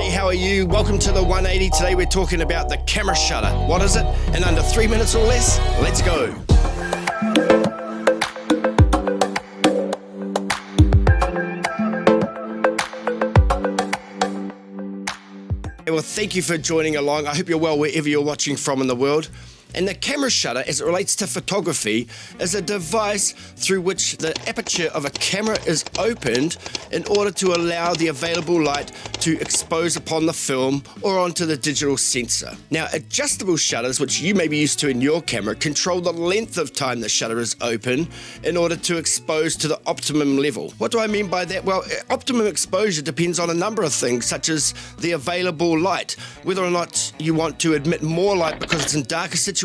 Hey, how are you? Welcome to the 180. Today we're talking about the camera shutter. What is it? In under 3 minutes or less? Let's go. Well, thank you for joining along. I hope you're well wherever you're watching from in the world. And the camera shutter, as it relates to photography, is a device through which the aperture of a camera is opened in order to allow the available light to expose upon the film or onto the digital sensor. Now, adjustable shutters, which you may be used to in your camera, control the length of time the shutter is open in order to expose to the optimum level. What do I mean by that? Well, optimum exposure depends on a number of things, such as the available light, whether or not you want to admit more light because it's in darker situations,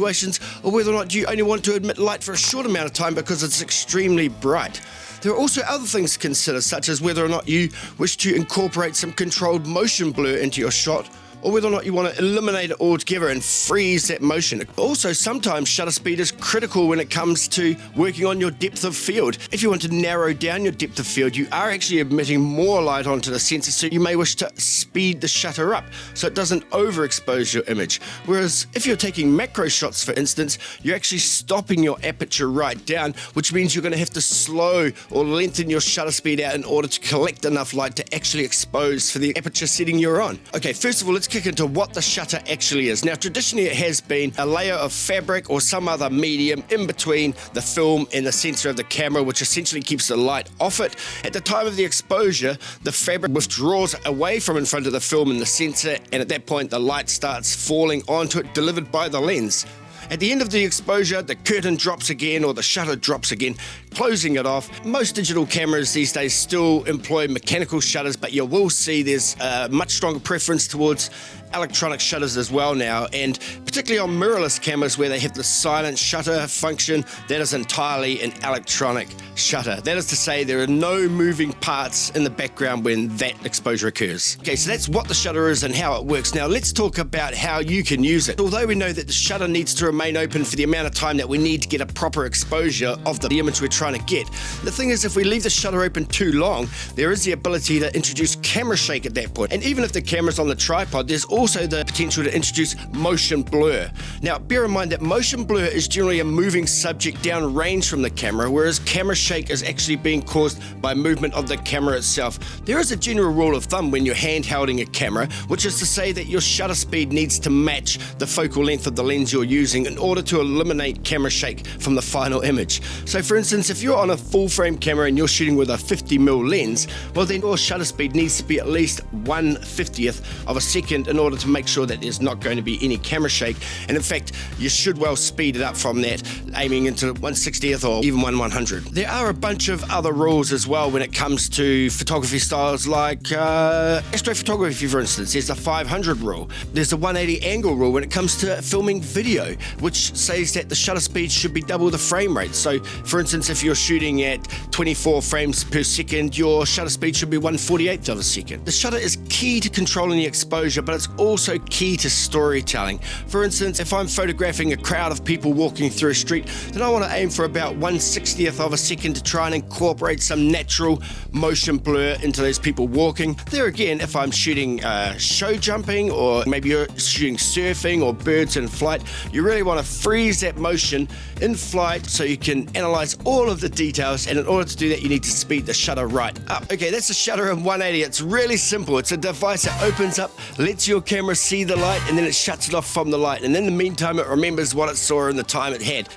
or whether or not you only want to admit light for a short amount of time because it's extremely bright. There are also other things to consider, such as whether or not you wish to incorporate some controlled motion blur into your shot, or whether or not you want to eliminate it altogether and freeze that motion. Also, sometimes shutter speed is critical when it comes to working on your depth of field. If you want to narrow down your depth of field, you are actually emitting more light onto the sensor, so you may wish to speed the shutter up so it doesn't overexpose your image. Whereas if you're taking macro shots, for instance, you're actually stopping your aperture right down, which means you're going to have to slow or lengthen your shutter speed out in order to collect enough light to actually expose for the aperture setting you're on. Okay, first of all, let's kick into what the shutter actually is. Now, traditionally it has been a layer of fabric or some other medium in between the film and the sensor of the camera, which essentially keeps the light off it. At the time of the exposure, the fabric withdraws away from in front of the film and the sensor, and at that point the light starts falling onto it, delivered by the lens. At the end of the exposure, the curtain drops again, or the shutter drops again, closing it off. Most digital cameras these days still employ mechanical shutters, but you will see there's a much stronger preference towards electronic shutters as well now, and particularly on mirrorless cameras where they have the silent shutter function, that is entirely an electronic shutter. That is to say, there are no moving parts in the background when that exposure occurs. Okay, so that's what the shutter is and how it works. Now let's talk about how you can use it. Although we know that the shutter needs to remain open for the amount of time that we need to get a proper exposure of the image we're trying to get, the thing is, if we leave the shutter open too long, there is the ability to introduce camera shake at that point. And even if the camera's on the tripod, there's also the potential to introduce motion blur. Now, bear in mind that motion blur is generally a moving subject downrange from the camera, whereas camera shake is actually being caused by movement of the camera itself. There is a general rule of thumb when you're handhelding a camera, which is to say that your shutter speed needs to match the focal length of the lens you're using in order to eliminate camera shake from the final image. So for instance, if you're on a full frame camera and you're shooting with a 50mm lens, well then your shutter speed needs to be at least 1/50th of a second in order to make sure that there's not going to be any camera shake. And in fact, you should well speed it up from that, aiming into 1/60th or even 1/100. There are a bunch of other rules as well when it comes to photography styles, like astrophotography, for instance. There's the 500 rule. There's the 180 angle rule when it comes to filming video, which says that the shutter speed should be double the frame rate. So for instance, if you're shooting at 24 frames per second, your shutter speed should be 1/48th of a second. The shutter is key to controlling the exposure, but it's also key to storytelling. For instance, if I'm photographing a crowd of people walking through a street, then I want to aim for about 1/60th of a second to try and incorporate some natural motion blur into those people walking. There again, if I'm shooting show jumping, or maybe you're shooting surfing or birds in flight, you really want to freeze that motion in flight so you can analyze all of the details, and in order to do that you need to speed the shutter right up. Okay, that's the shutter in 180. It's really simple. It's a device that opens up, lets your camera see the light, and then it shuts it off from the light, and in the meantime it remembers what it saw in the time it had.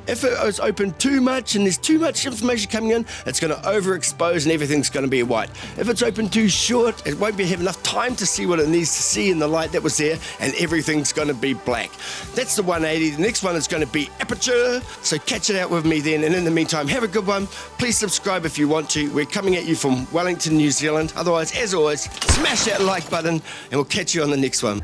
If it is open too much and there's too much information coming in, it's going to overexpose and everything's going to be white. If it's open too short, it won't have enough time to see what it needs to see in the light that was there, and everything's going to be black. That's the 180. The next one is going to be aperture. So catch it out with me then, and in the meantime, have a good one. Please subscribe if you want to. We're coming at you from Wellington, New Zealand. Otherwise, as always, smash that like button and we'll catch you on the next one.